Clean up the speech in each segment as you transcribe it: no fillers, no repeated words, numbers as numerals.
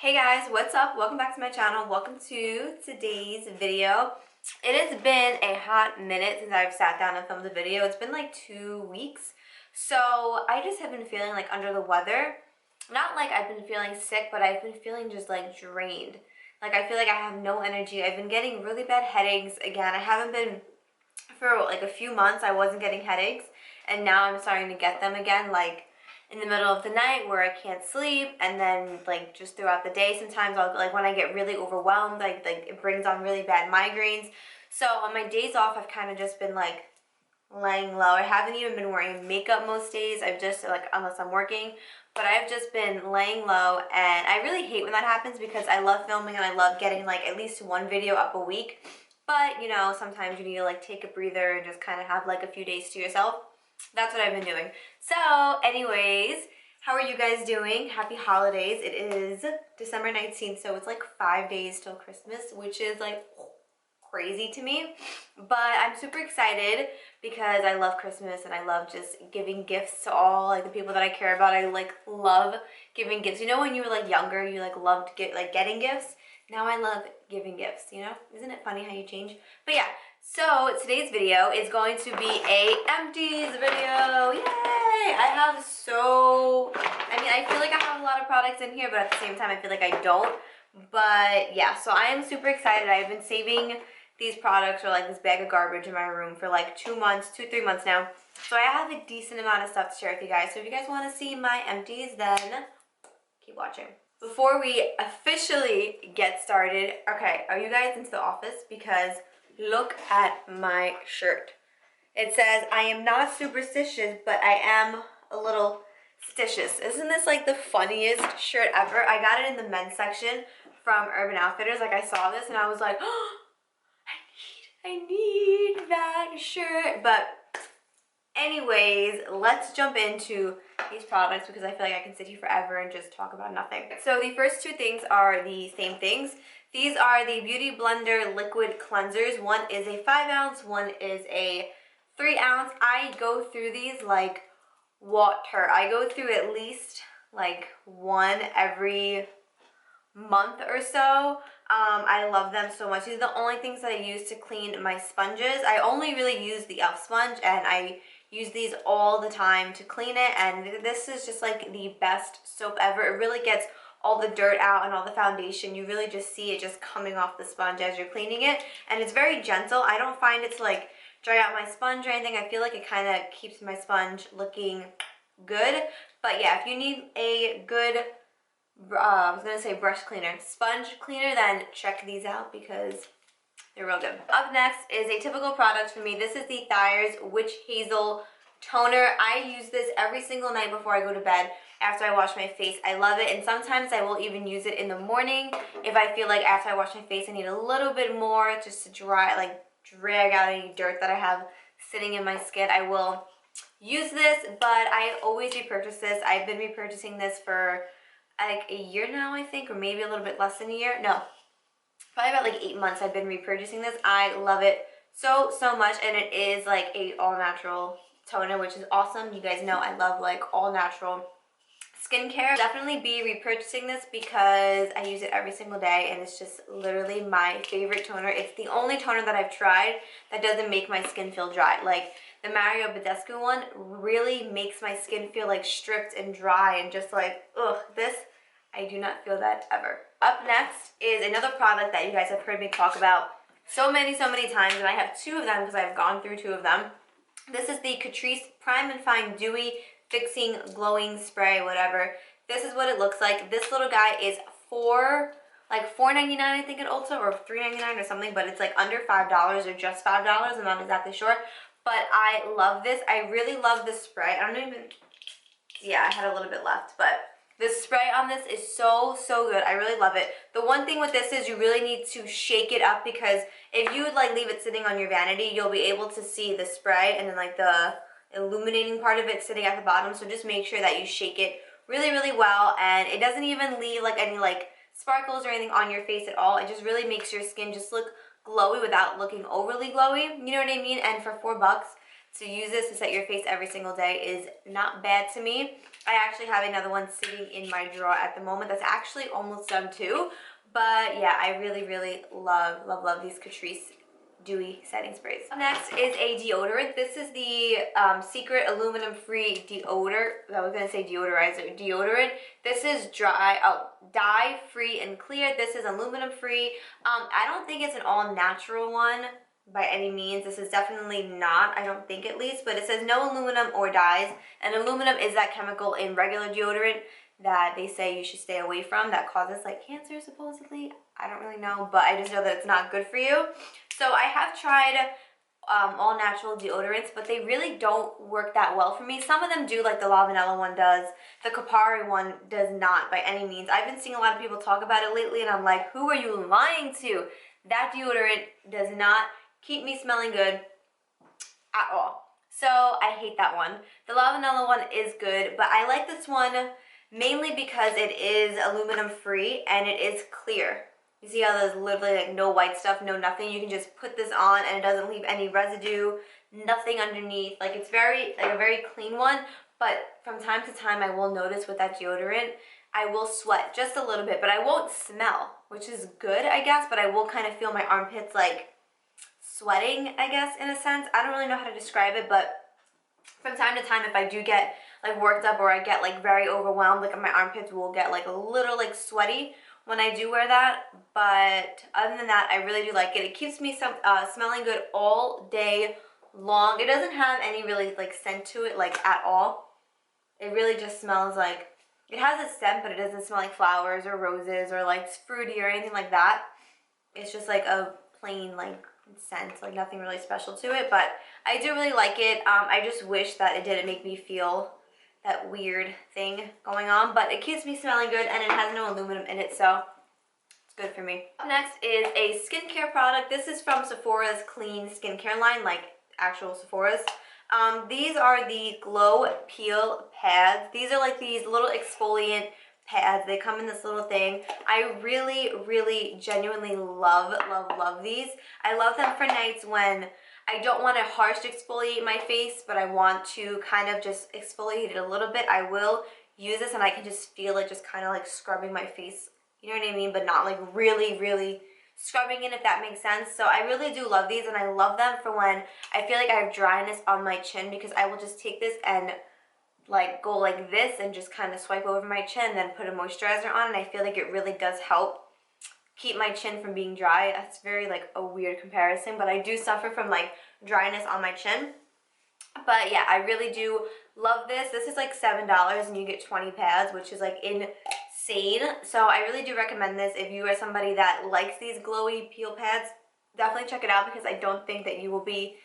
Hey guys, what's up? Welcome back to my channel. Welcome to today's video. It has been a hot minute since I've sat down and filmed a video. It's been like 2 weeks. So I just have been feeling like under the weather. Not like I've been feeling sick, but I've been feeling just like drained. Like I feel like I have no energy. I've been getting really bad headaches again. I haven't been for like a few months. I wasn't getting headaches, and now I'm starting to get them again, like in the middle of the night where I can't sleep, and then like just throughout the day sometimes I'll, like when I get really overwhelmed, like it brings on really bad migraines. So on my days off I've kind of just been like laying low. I haven't even been wearing makeup most days. I've just like, unless I'm working, but I've just been laying low, and I really hate when that happens because I love filming and I love getting like at least one video up a week. But you know, sometimes you need to like take a breather and just kind of have like a few days to yourself. That's what I've been doing. So anyways, how are you guys doing? Happy holidays. It is December 19th, so it's like 5 days till Christmas, which is like crazy to me. But I'm super excited because I love Christmas and I love just giving gifts to all like the people that I care about. I like love giving gifts. You know, when you were like younger, you like loved getting gifts. Now I love giving gifts, you know? Isn't it funny how you change? But yeah, so today's video is going to be a empties video. Yay! I feel like I have a lot of products in here, but at the same time I feel like I don't. But yeah, so I am super excited. I've been saving these products, or like this bag of garbage, in my room for like 2 months, 2-3 months now. So I have a decent amount of stuff to share with you guys. So if you guys want to see my empties, then keep watching. Before we officially get started, okay, are you guys into The Office? Because look at my shirt. It says, I am not superstitious, but I am a little stitious. Isn't this like the funniest shirt ever? I got it in the men's section from Urban Outfitters. Like I saw this and I was like, oh, I need that shirt. But anyways, let's jump into these products because I feel like I can sit here forever and just talk about nothing. So the first two things are the same things. These are the Beauty Blender liquid cleansers. One is a 5 ounce, one is a 3 ounce. I go through these like water. I go through at least like one every month or so. I love them so much. These are the only things that I use to clean my sponges. I only really use the e.l.f. sponge, and I use these all the time to clean it, and this is just like the best soap ever. It really gets all the dirt out and all the foundation. You really just see it just coming off the sponge as you're cleaning it, and it's very gentle. I don't find it to like dry out my sponge or anything. I feel like it kind of keeps my sponge looking good. But yeah, if you need a good I was gonna say brush cleaner, sponge cleaner, then check these out because they're real good. Up next is a typical product for me. This is the Thayer's Witch Hazel Toner. I use this every single night before I go to bed after I wash my face. I love it, and sometimes I will even use it in the morning if I feel like after I wash my face I need a little bit more just to drag out any dirt that I have sitting in my skin. I will use this, but I always repurchase this. I've been repurchasing this for like a year now, I think, or maybe a little bit less than a year. No, probably about like 8 months I've been repurchasing this. I love it so much, and it is like a all natural toner, which is awesome. You guys know I love like all natural skincare. Definitely be repurchasing this because I use it every single day, and it's just literally my favorite toner. It's the only toner that I've tried that doesn't make my skin feel dry. Like the Mario Badescu one really makes my skin feel like stripped and dry and just like, ugh, this, I do not feel that ever. Up next is another product that you guys have heard me talk about so many times, and I have 2 of them because I've gone through 2 of them. This is the Catrice Prime and Fine Dewy Fixing Glowing Spray, whatever. This is what it looks like. This little guy is $4.99 I think at Ulta, or $3.99 or something, but it's like under $5 or just $5. I'm not exactly sure. But I love this. I really love the spray. I don't even, yeah, I had a little bit left, but the spray on this is so good. I really love it. The one thing with this is you really need to shake it up, because if you would like leave it sitting on your vanity, you'll be able to see the spray and then like the illuminating part of it sitting at the bottom. So just make sure that you shake it really well, and it doesn't even leave like any like sparkles or anything on your face at all. It just really makes your skin just look glowy without looking overly glowy, you know what I mean? And for $4, to use this to set your face every single day is not bad to me. I actually have another one sitting in my drawer at the moment that's actually almost done too. But yeah, I really, really love these Catrice Dewy Setting Sprays. Next is a deodorant. This is the Secret Aluminum Free Deodorant. I was going to say deodorizer. Deodorant. This is dye free and clear. This is aluminum free. I don't think it's an all natural one by any means. This is definitely not, I don't think at least, but it says no aluminum or dyes, and aluminum is that chemical in regular deodorant that they say you should stay away from that causes like cancer supposedly. I don't really know, but I just know that it's not good for you. So I have tried all natural deodorants, but they really don't work that well for me. Some of them do, like the La Vanilla one does. The Kapari one does not by any means. I've been seeing a lot of people talk about it lately, and I'm like, who are you lying to? That deodorant does not keep me smelling good at all. So I hate that one. The La Vanilla one is good, but I like this one mainly because it is aluminum free and it is clear. You see how there's literally like no white stuff, no nothing. You can just put this on and it doesn't leave any residue, nothing underneath. Like it's very, like a very clean one, but from time to time I will notice with that deodorant, I will sweat just a little bit, but I won't smell, which is good, I guess, but I will kind of feel my armpits like sweating, I guess, in a sense. I don't really know how to describe it, but from time to time, if I do get like worked up or I get like very overwhelmed, like my armpits will get like a little like sweaty when I do wear that. But other than that, I really do like it. It keeps me smelling good all day long. It doesn't have any really like scent to it like at all. It really just smells like, it has a scent, but it doesn't smell like flowers or roses or like fruity or anything like that. It's just like a plain like scent, like nothing really special to it, but I do really like it. I just wish that it didn't make me feel that weird thing going on, but it keeps me smelling good and it has no aluminum in it, so it's good for me. Up next is a skincare product. This is from Sephora's clean skincare line, like actual Sephora's. These are the Glow Peel Pads. These are like these little exfoliant pads. They come in this little thing. I really, really genuinely love these. I love them for nights when I don't want to harsh exfoliate my face, but I want to kind of just exfoliate it a little bit. I will use this and I can just feel it just kind of like scrubbing my face, you know what I mean, but not like really, really scrubbing it, if that makes sense. So I really do love these, and I love them for when I feel like I have dryness on my chin, because I will just take this and like go like this and just kind of swipe over my chin, then put a moisturizer on, and I feel like it really does help keep my chin from being dry. That's very like a weird comparison, but I do suffer from like dryness on my chin. But yeah, I really do love this. This is like $7 and you get 20 pads, which is like insane. So I really do recommend this. If you are somebody that likes these glowy peel pads, definitely check it out, because I don't think that you will be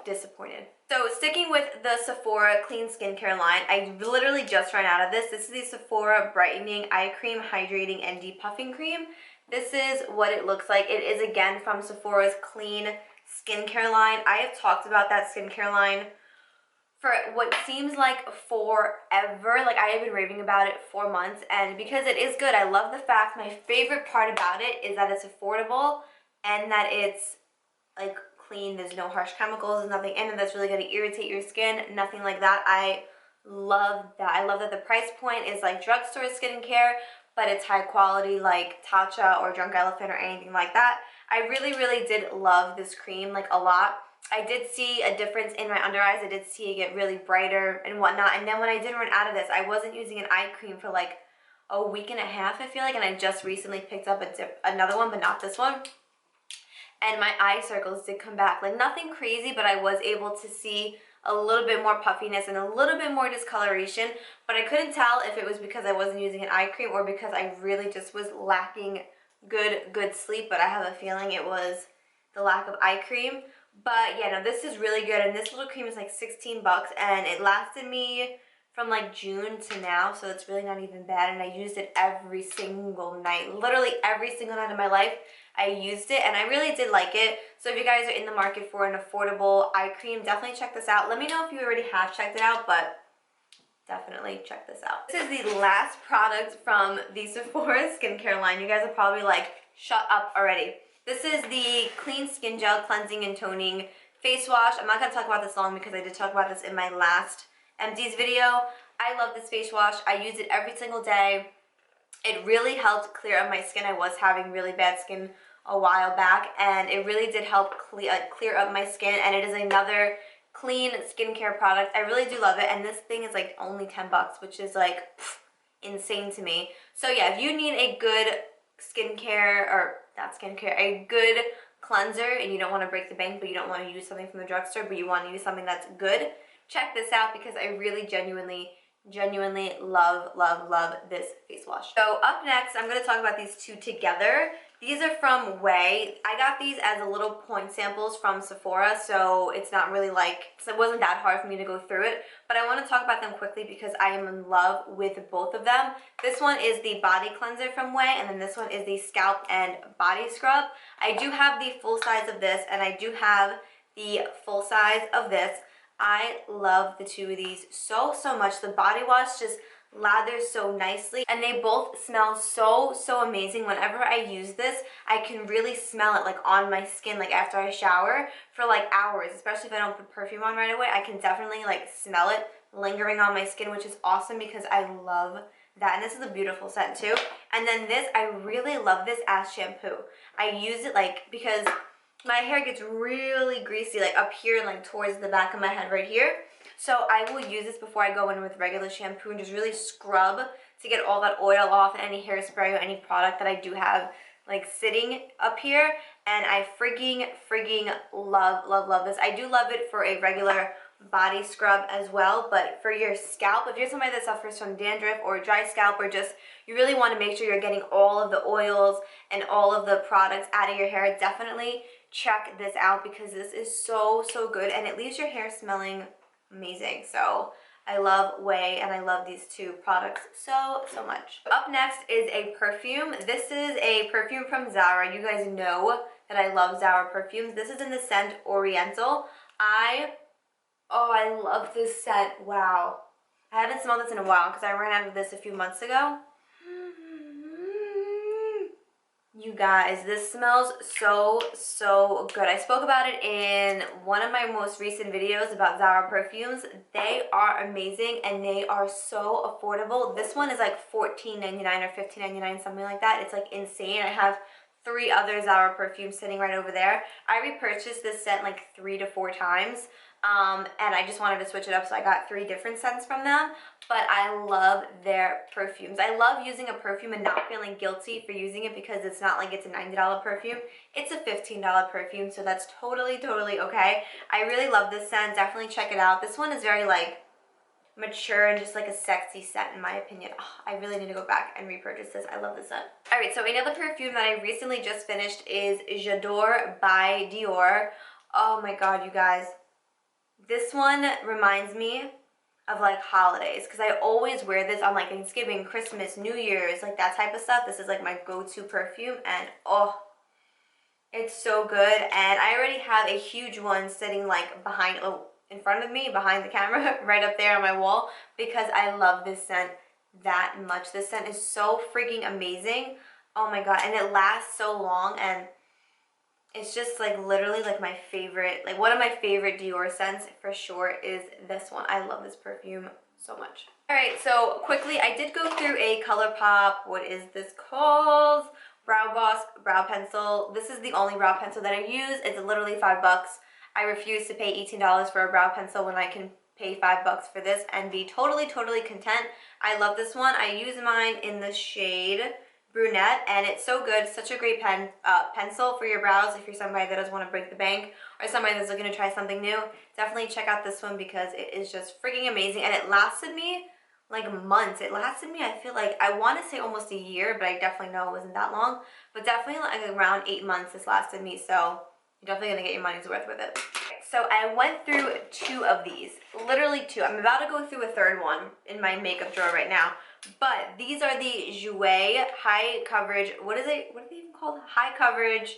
disappointed. So sticking with the Sephora clean skincare line, I literally just ran out of this. This is the Sephora Brightening Eye Cream Hydrating and Depuffing Cream. This is what it looks like. It is again from Sephora's clean skincare line. I have talked about that skincare line for what seems like forever. Like I have been raving about it for months, and because it is good, I love the fact, my favorite part about it is that it's affordable and that it's like clean. There's no harsh chemicals, there's nothing in it that's really going to irritate your skin, nothing like that. I love that. I love that the price point is like drugstore skincare, but it's high quality like Tatcha or Drunk Elephant or anything like that. I really, really did love this cream like a lot. I did see a difference in my under eyes. I did see it get really brighter and whatnot. And then when I did run out of this, I wasn't using an eye cream for like a week and a half, I feel like, and I just recently picked up another one, but not this one. And my eye circles did come back. Like nothing crazy, but I was able to see a little bit more puffiness and a little bit more discoloration, but I couldn't tell if it was because I wasn't using an eye cream or because I really just was lacking good sleep. But I have a feeling it was the lack of eye cream. But yeah, no, this is really good, and this little cream is like 16 bucks, and it lasted me from like June to now, so it's really not even bad. And I used it every single night, literally every single night of my life I used it, and I really did like it. So if you guys are in the market for an affordable eye cream, definitely check this out. Let me know if you already have checked it out, but definitely check this out. This is the last product from the Sephora skincare line. You guys are probably like, shut up already. This is the Clean Skin Gel Cleansing and Toning face wash. I'm not going to talk about this long because I did talk about this in my last Empties video. I love this face wash. I use it every single day. It really helped clear up my skin. I was having really bad skin a while back, and it really did help clear up my skin, and it is another clean skincare product. I really do love it, and this thing is like only 10 bucks, which is like insane to me. So yeah, if you need a good skincare, or not skincare, a good cleanser, and you don't want to break the bank, but you don't want to use something from the drugstore, but you want to use something that's good, check this out because I really genuinely love this face wash. So up next, I'm going to talk about these two together. These are from OUSE. I got these as a little point samples from Sephora, so it's not really like, so it wasn't that hard for me to go through it, but I want to talk about them quickly because I am in love with both of them. This one is the body cleanser from OUSE, and then this one is the scalp and body scrub. I do have the full size of this, and I do have the full size of this. I love the two of these so much. The body wash just lathers so nicely, and they both smell so amazing. Whenever I use this, I can really smell it like on my skin, like after I shower for like hours, especially if I don't put perfume on right away. I can definitely like smell it lingering on my skin, which is awesome because I love that. And this is a beautiful scent too. And then this, I really love this as shampoo. I use it like because my hair gets really greasy like up here and like towards the back of my head right here. So I will use this before I go in with regular shampoo and just really scrub to get all that oil off and any hairspray or any product that I do have like sitting up here. And I freaking love this. I do love it for a regular body scrub as well, but for your scalp, if you're somebody that suffers from dandruff or dry scalp, or just you really want to make sure you're getting all of the oils and all of the products out of your hair, definitely check this out because this is so good, and it leaves your hair smelling amazing. So I love OUSE, and I love these two products so much. Up next is a perfume. This is a perfume from Zara. You guys know that I love Zara perfumes. This is in the scent Oriental. I love this scent. Wow. I haven't smelled this in a while because I ran out of this a few months ago. You guys, this smells so good. I spoke about it in one of my most recent videos about Zara perfumes. They are amazing and they are so affordable. This one is like $14.99 or $15.99, something like that. It's like insane. I have 3 other Zara perfumes sitting right over there. I repurchased this scent like 3 to 4 times. And I just wanted to switch it up, so I got 3 different scents from them. But I love their perfumes. I love using a perfume and not feeling guilty for using it because it's not like it's a $90 perfume. It's a $15 perfume, so that's totally okay. I really love this scent. Definitely check it out. This one is very like mature and just like a sexy scent in my opinion. Oh, I really need to go back and repurchase this. I love this scent. Alright, so another perfume that I recently just finished is J'adore by Dior. Oh my god, you guys. This one reminds me of like holidays because I always wear this on like Thanksgiving, Christmas, New Year's, like that type of stuff. This is like my go-to perfume, and oh, it's so good. And I already have a huge one sitting like behind, in front of me, behind the camera, right up there on my wall because I love this scent that much. This scent is so freaking amazing. Oh my god, and it lasts so long, and it's just like literally like my favorite, like one of my favorite Dior scents for sure is this one. I love this perfume so much. Alright, so quickly, I did go through a ColourPop, what is this called? Brow Boss brow pencil. This is the only brow pencil that I use. It's literally $5. I refuse to pay $18 for a brow pencil when I can pay $5 for this and be totally content. I love this one. I use mine in the shade Brunette, and it's so good. Such a great pencil for your brows if you're somebody that doesn't want to break the bank or somebody that's looking to try something new. Definitely check out this one because it is just freaking amazing, and it lasted me like months. It lasted me, I feel like, I want to say almost a year, but I definitely know it wasn't that long, but definitely like around 8 months this lasted me, so you're definitely gonna get your money's worth with it. So I went through 2 of these, literally 2. I'm about to go through a 3rd one in my makeup drawer right now. But these are the Jouer High Coverage, what are they even called? High Coverage,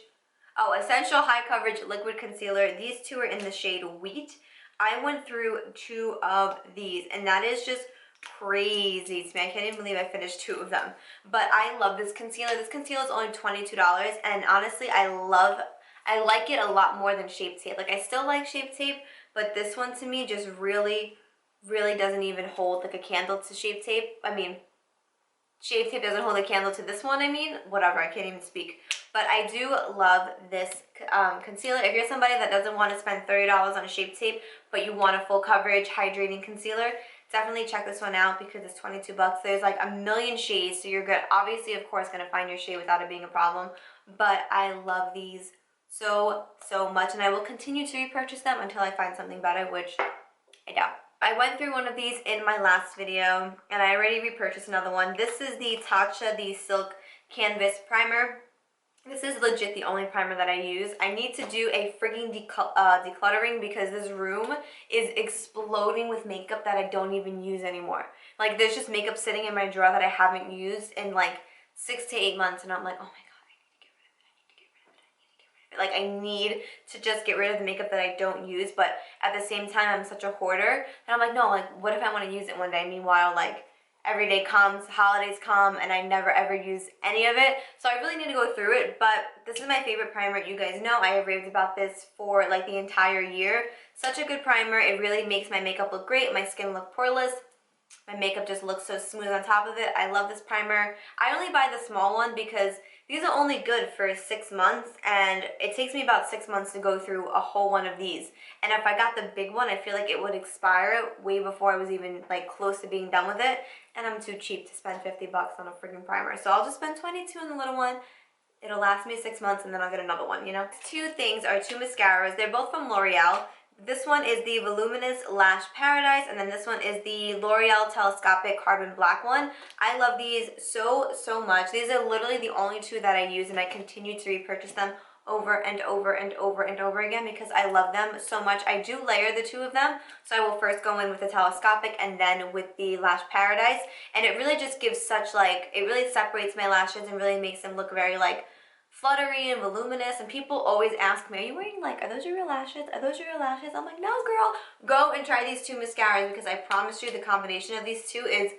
Essential High Coverage Liquid Concealer. These 2 are in the shade Wheat. I went through 2 of these, and that is just crazy to me. I can't even believe I finished 2 of them. But I love this concealer. This concealer is only $22, and honestly, I love I like it a lot more than Shape Tape. Like, I still like Shape Tape, but this one to me just really, really doesn't even hold like a candle to Shape Tape. I mean, Shape Tape doesn't hold a candle to this one, I mean, whatever, I can't even speak. But I do love this concealer. If you're somebody that doesn't want to spend $30 on Shape Tape, but you want a full coverage hydrating concealer, definitely check this one out because it's 22 bucks. There's like a million shades, so you're good, obviously, of course, gonna find your shade without it being a problem. But I love these so, so much, and I will continue to repurchase them until I find something better, which I doubt. I went through one of these in my last video, and I already repurchased another one. This is the Tatcha, the Silk Canvas Primer. This is legit the only primer that I use. I need to do a frigging decluttering because this room is exploding with makeup that I don't even use anymore. Like, there's just makeup sitting in my drawer that I haven't used in like 6 to 8 months, and I'm like, oh my god. Like, I need to just get rid of the makeup that I don't use, but at the same time, I'm such a hoarder. And I'm like, no, like, what if I want to use it one day? Meanwhile, like, every day comes, holidays come, and I never ever use any of it. So I really need to go through it, but this is my favorite primer. You guys know I have raved about this for, like, the entire year. Such a good primer. It really makes my makeup look great, my skin look poreless. My makeup just looks so smooth on top of it. I love this primer. I only buy the small one because these are only good for 6 months, and it takes me about 6 months to go through a whole one of these. And if I got the big one, I feel like it would expire way before I was even like close to being done with it. And I'm too cheap to spend 50 bucks on a freaking primer. So I'll just spend 22 on the little one. It'll last me 6 months, and then I'll get another one, you know? Two things are two mascaras. They're both from L'Oreal. This one is the Voluminous Lash Paradise, and then this one is the L'Oreal Telescopic Carbon Black one. I love these so, so much. These are literally the only two that I use, and I continue to repurchase them over and over and over and over again because I love them so much. I do layer the two of them, so I will first go in with the Telescopic and then with the Lash Paradise, and it really just gives such like, it really separates my lashes and really makes them look very like fluttery and voluminous. And people always ask me, are you wearing like, are those your real lashes? Are those your real lashes? I'm like, no girl, go and try these two mascaras because I promise you the combination of these two is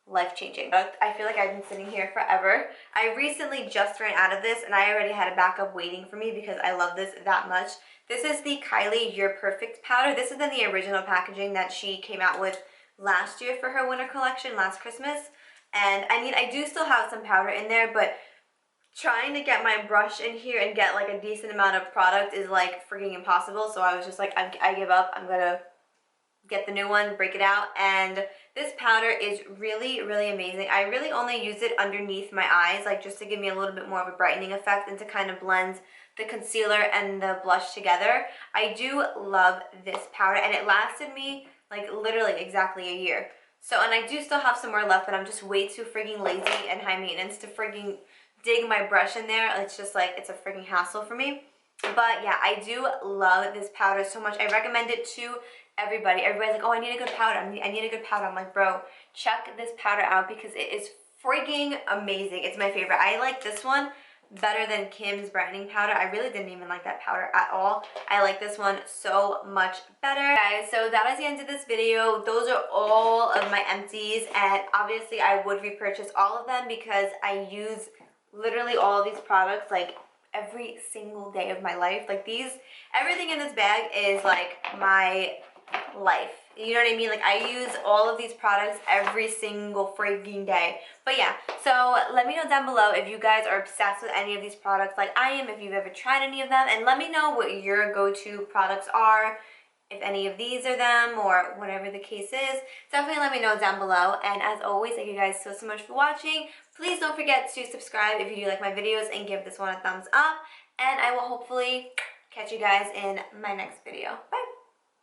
life-changing. I feel like I've been sitting here forever. I recently just ran out of this and I already had a backup waiting for me because I love this that much. This is the Kylie You're Perfect powder. This is in the original packaging that she came out with last year for her winter collection, last Christmas. And I mean, I do still have some powder in there, but trying to get my brush in here and get like a decent amount of product is like freaking impossible. So I was just like, I give up. I'm gonna get the new one, break it out. And this powder is really, really amazing. I really only use it underneath my eyes, like just to give me a little bit more of a brightening effect and to kind of blend the concealer and the blush together. I do love this powder, and it lasted me like literally exactly a year. So, and I do still have some more left, but I'm just way too freaking lazy and high maintenance to freaking dig my brush in there. It's just like, it's a freaking hassle for me. But yeah, I do love this powder so much. I recommend it to everybody. Everybody's like, oh, I need a good powder. I need a good powder. I'm like, bro, check this powder out because it is freaking amazing. It's my favorite. I like this one better than Kim's brightening powder. I really didn't even like that powder at all. I like this one so much better. Guys, so that is the end of this video. Those are all of my empties, and obviously I would repurchase all of them because I use literally all of these products like every single day of my life. Like these, everything in this bag is like my life. You know what I mean? Like I use all of these products every single freaking day. But yeah, so let me know down below if you guys are obsessed with any of these products like I am, if you've ever tried any of them, and let me know what your go-to products are, if any of these are them or whatever the case is. Definitely let me know down below. And as always, thank you guys so, so much for watching. Please don't forget to subscribe if you do like my videos and give this one a thumbs up. And I will hopefully catch you guys in my next video. Bye!